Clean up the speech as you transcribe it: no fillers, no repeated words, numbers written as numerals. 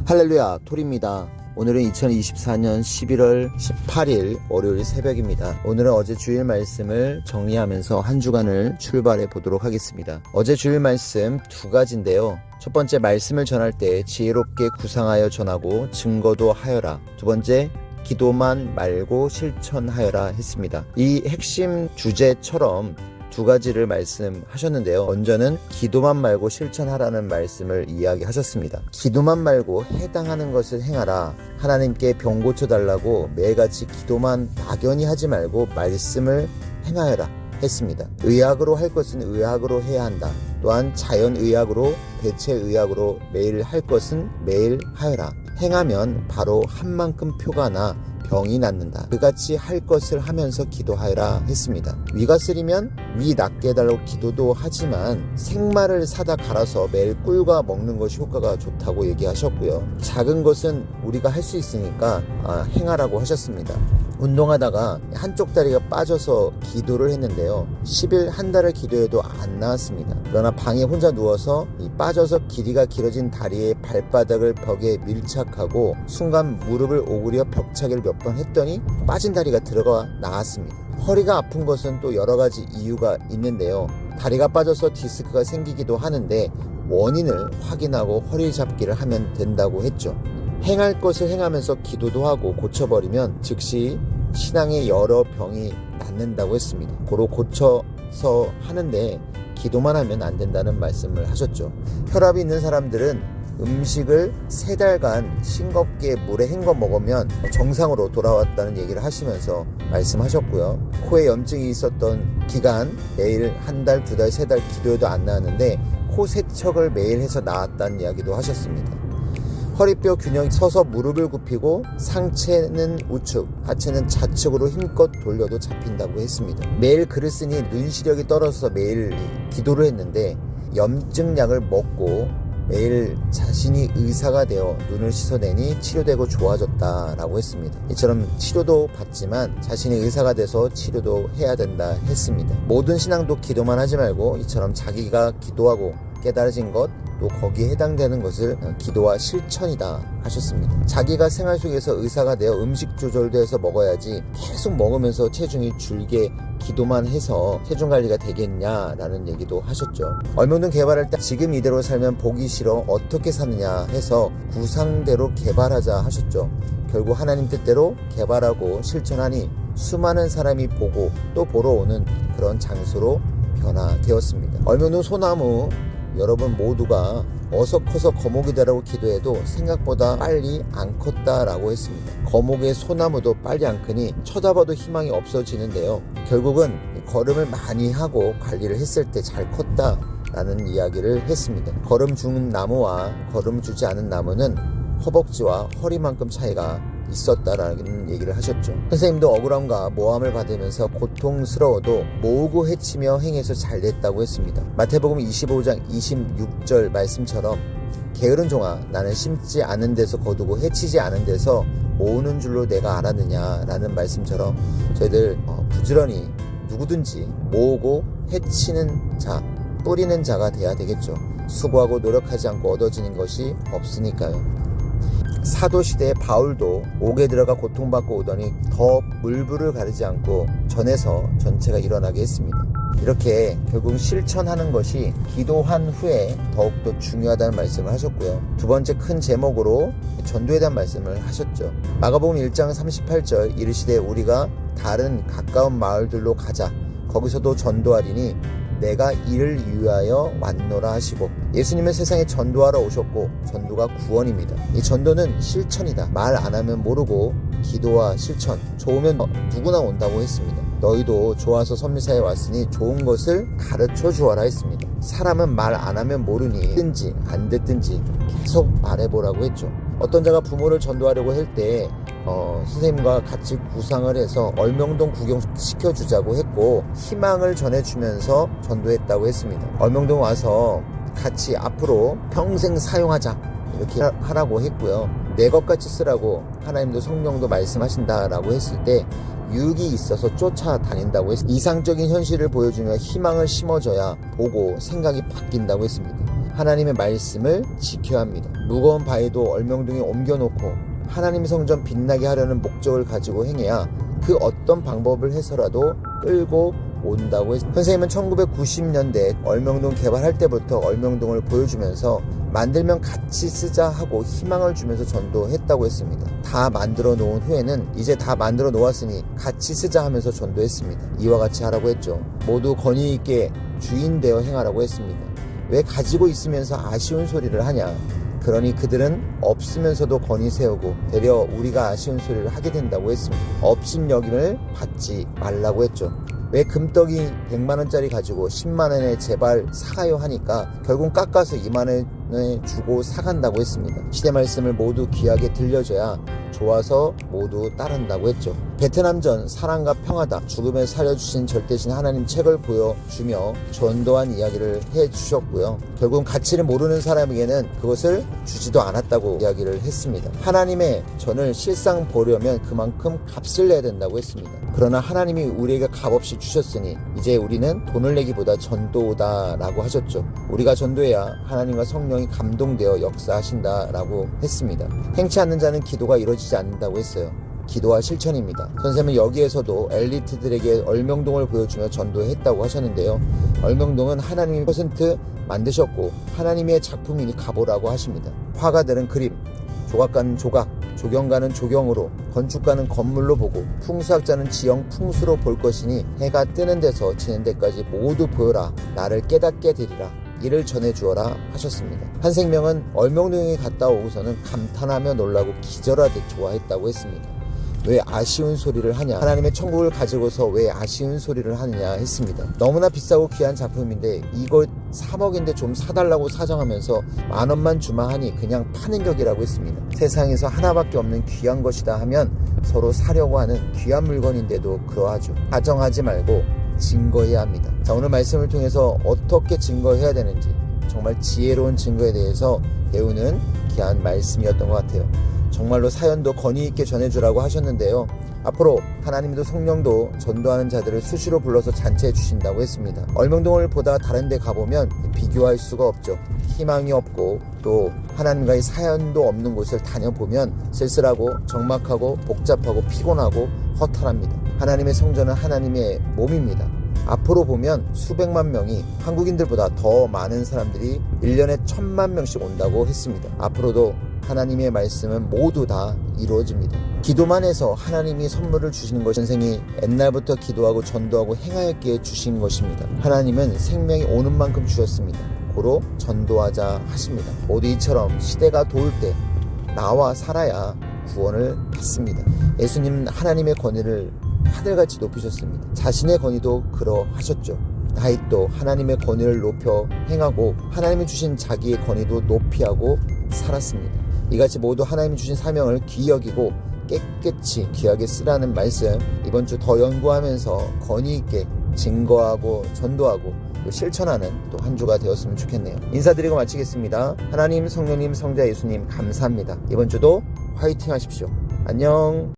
할렐루야, 톨입니다. 오늘은 2024년 11월 18일 월요일 새벽입니다. 오늘은 어제 주일 말씀을 정리하면서 한 주간을 출발해 보도록 하겠습니다. 어제 주일 말씀 두 가지인데요. 첫 번째, 말씀을 전할 때 지혜롭게 구상하여 전하고 증거도 하여라. 두 번째, 기도만 말고 실천하여라 했습니다. 이 핵심 주제처럼 두 가지를 말씀하셨는데요. 먼저는 기도만 말고 실천하라는 말씀을 이야기하셨습니다. 기도만 말고 해당하는 것을 행하라. 하나님께 병 고쳐달라고 매일같이 기도만 막연히 하지 말고 말씀을 행하여라 했습니다. 의학으로 할 것은 의학으로 해야 한다. 또한 자연의학으로, 대체의학으로 매일 할 것은 매일 하여라. 행하면 바로 한 만큼 표가 나 병이 낫는다. 그같이 할 것을 하면서 기도하여라 했습니다. 위가 쓰리면 위 낫게 해달라고 기도도 하지만 생마를 사다 갈아서 매일 꿀과 먹는 것이 효과가 좋다고 얘기하셨고요. 작은 것은 우리가 할 수 있으니까 행하라고 하셨습니다. 운동하다가 한쪽 다리가 빠져서 기도를 했는데요. 10일 한 달을 기도해도 안 나았습니다. 그러나 방에 혼자 누워서 이 빠져서 길이가 길어진 다리의 발바닥을 벽에 밀착하고 순간 무릎을 오그려 벽차기를 몇 번 했더니 빠진 다리가 들어가 나았습니다. 허리가 아픈 것은 또 여러 가지 이유가 있는데요. 다리가 빠져서 디스크가 생기기도 하는데 원인을 확인하고 허리 잡기를 하면 된다고 했죠. 행할 것을 행하면서 기도도 하고 고쳐버리면 즉시 신앙의 여러 병이 낫는다고 했습니다. 고로 고쳐서 하는데 기도만 하면 안 된다는 말씀을 하셨죠. 혈압이 있는 사람들은 음식을 3달간 싱겁게 물에 헹궈 먹으면 정상으로 돌아왔다는 얘기를 하시면서 말씀하셨고요. 코에 염증이 있었던 기간 매일 1달, 2달, 3달 기도해도 안 나았는데 코 세척을 매일 해서 나았다는 이야기도 하셨습니다. 허리뼈 균형이 서서 무릎을 굽히고 상체는 우측, 하체는 좌측으로 힘껏 돌려도 잡힌다고 했습니다. 매일 글을 쓰니 눈 시력이 떨어져서 매일 기도를 했는데 염증약을 먹고 매일 자신이 의사가 되어 눈을 씻어내니 치료되고 좋아졌다라고 했습니다. 이처럼 치료도 받지만 자신이 의사가 돼서 치료도 해야 된다 했습니다. 모든 신앙도 기도만 하지 말고 이처럼 자기가 기도하고 깨달아진 것, 또 거기에 해당되는 것을 기도와 실천이다 하셨습니다. 자기가 생활 속에서 의사가 되어 음식 조절도 해서 먹어야지 계속 먹으면서 체중이 줄게 기도만 해서 체중 관리가 되겠냐라는 얘기도 하셨죠. 얼명동 개발할 때 지금 이대로 살면 보기 싫어 어떻게 사느냐 해서 구상대로 개발하자 하셨죠. 결국 하나님 뜻대로 개발하고 실천하니 수많은 사람이 보고 또 보러 오는 그런 장소로 변화되었습니다. 얼명동 소나무 여러분 모두가 어서 커서 거목이 되라고 기도해도 생각보다 빨리 안 컸다라고 했습니다. 거목의 소나무도 빨리 안 크니 쳐다봐도 희망이 없어지는데요. 결국은 걸음을 많이 하고 관리를 했을 때 잘 컸다라는 이야기를 했습니다. 걸음 주는 나무와 걸음 주지 않은 나무는 허벅지와 허리만큼 차이가 있었다라는 얘기를 하셨죠. 선생님도 억울함과 모함을 받으면서 고통스러워도 모으고 해치며 행해서 잘 됐다고 했습니다. 마태복음 25장 26절 말씀처럼 게으른 종아, 나는 심지 않은 데서 거두고 해치지 않은 데서 모으는 줄로 내가 알았느냐라는 말씀처럼 저희들 부지런히 누구든지 모으고 해치는 자, 뿌리는 자가 돼야 되겠죠. 수고하고 노력하지 않고 얻어지는 것이 없으니까요. 사도시대의 바울도 옥에 들어가 고통받고 오더니 더 물불을 가리지 않고 전에서 전체가 일어나게 했습니다. 이렇게 결국 실천하는 것이 기도한 후에 더욱더 중요하다는 말씀을 하셨고요. 두 번째 큰 제목으로 전도에 대한 말씀을 하셨죠. 마가복음 1장 38절 이르시되 우리가 다른 가까운 마을들로 가자. 거기서도 전도하리니 내가 이를 위하여 왔노라 하시고, 예수님은 세상에 전도하러 오셨고 전도가 구원입니다. 이 전도는 실천이다. 말 안 하면 모르고 기도와 실천, 좋으면 누구나 온다고 했습니다. 너희도 좋아서 선미사에 왔으니 좋은 것을 가르쳐 주어라 했습니다. 사람은 말 안 하면 모르니 듣든지 안 듣든지 계속 말해보라고 했죠. 어떤 자가 부모를 전도하려고 할 때 선생님과 같이 구상을 해서 얼명동 구경시켜주자고 했고 희망을 전해주면서 전도했다고 했습니다. 얼명동 와서 같이 앞으로 평생 사용하자 이렇게 하라고 했고요. 내 것같이 쓰라고 하나님도 성령도 말씀하신다라고 했을 때 유익이 있어서 쫓아다닌다고 했습니다. 이상적인 현실을 보여주며 희망을 심어줘야 보고 생각이 바뀐다고 했습니다. 하나님의 말씀을 지켜야 합니다. 무거운 바위도 얼명둥이에 옮겨놓고 하나님 성전 빛나게 하려는 목적을 가지고 행해야 그 어떤 방법을 해서라도 끌고 온다고 했습니다. 선생님은 1990년대 얼명동 개발할 때부터 얼명동을 보여주면서 만들면 같이 쓰자 하고 희망을 주면서 전도했다고 했습니다. 다 만들어 놓은 후에는 이제 다 만들어 놓았으니 같이 쓰자 하면서 전도했습니다. 이와 같이 하라고 했죠. 모두 권위 있게 주인 되어 행하라고 했습니다. 왜 가지고 있으면서 아쉬운 소리를 하냐? 그러니 그들은 없으면서도 권위 세우고 되려 우리가 아쉬운 소리를 하게 된다고 했습니다. 업신여김을 받지 말라고 했죠. 왜 금떡이 100만원짜리 가지고 10만원에 제발 사가요 하니까 결국 깎아서 2만원에 주고 사간다고 했습니다. 시대 말씀을 모두 귀하게 들려줘야 좋아서 모두 따른다고 했죠. 베트남전 사랑과 평화다 죽음에 살려주신 절대신 하나님 책을 보여주며 전도한 이야기를 해주셨고요. 결국 가치를 모르는 사람에게는 그것을 주지도 않았다고 이야기를 했습니다. 하나님의 전을 실상 보려면 그만큼 값을 내야 된다고 했습니다. 그러나 하나님이 우리에게 값없이 주셨으니 이제 우리는 돈을 내기보다 전도다라고 하셨죠. 우리가 전도해야 하나님과 성령이 감동되어 역사하신다라고 했습니다. 행치 않는 자는 기도가 이루어지지 않는다고 했어요. 기도와 실천입니다. 선생님은 여기에서도 엘리트들에게 얼명동을 보여주며 전도했다고 하셨는데요. 얼명동은 하나님이 % 만드셨고 하나님의 작품이니 가보라고 하십니다. 화가들은 그림, 조각가는 조각, 조경가는 조경으로, 건축가는 건물로 보고, 풍수학자는 지형 풍수로 볼 것이니 해가 뜨는 데서 지는 데까지 모두 보여라. 나를 깨닫게 되리라. 이를 전해주어라 하셨습니다. 한 생명은 얼명동에 갔다 오고서는 감탄하며 놀라고 기절하듯 좋아했다고 했습니다. 왜 아쉬운 소리를 하냐? 하나님의 천국을 가지고서 왜 아쉬운 소리를 하느냐 했습니다. 너무나 비싸고 귀한 작품인데 이거 3억인데 좀 사달라고 사정하면서 10,000원만 주마 하니 그냥 파는 격이라고 했습니다. 세상에서 하나밖에 없는 귀한 것이다 하면 서로 사려고 하는 귀한 물건인데도 그러하죠. 가정하지 말고 증거해야 합니다. 자, 오늘 말씀을 통해서 어떻게 증거해야 되는지 정말 지혜로운 증거에 대해서 배우는 귀한 말씀이었던 것 같아요. 정말로 사연도 권위 있게 전해주라고 하셨는데요. 앞으로 하나님도 성령도 전도하는 자들을 수시로 불러서 잔치해 주신다고 했습니다. 얼명동을 보다 다른 데 가보면 비교할 수가 없죠. 희망이 없고 또 하나님과의 사연도 없는 곳을 다녀보면 쓸쓸하고 적막하고 복잡하고 피곤하고 허탈합니다. 하나님의 성전은 하나님의 몸입니다. 앞으로 보면 수백만 명이 한국인들보다 더 많은 사람들이 1년에 1000만 명씩 온다고 했습니다. 앞으로도 하나님의 말씀은 모두 다 이루어집니다. 기도만 해서 하나님이 선물을 주시는 것이 선생이 옛날부터 기도하고 전도하고 행하였기에 주신 것입니다. 하나님은 생명이 오는 만큼 주셨습니다. 고로 전도하자 하십니다. 모두 이처럼 시대가 도울 때 나와 살아야 구원을 받습니다. 예수님은 하나님의 권위를 하늘같이 높이셨습니다. 자신의 권위도 그러하셨죠. 다윗도 하나님의 권위를 높여 행하고 하나님이 주신 자기의 권위도 높이하고 살았습니다. 이같이 모두 하나님이 주신 사명을 귀히 여기고 깨끗이 귀하게 쓰라는 말씀 이번 주 더 연구하면서 권위 있게 증거하고 전도하고 또 실천하는 또 한 주가 되었으면 좋겠네요. 인사드리고 마치겠습니다. 하나님, 성령님, 성자 예수님 감사합니다. 이번 주도 화이팅 하십시오. 안녕.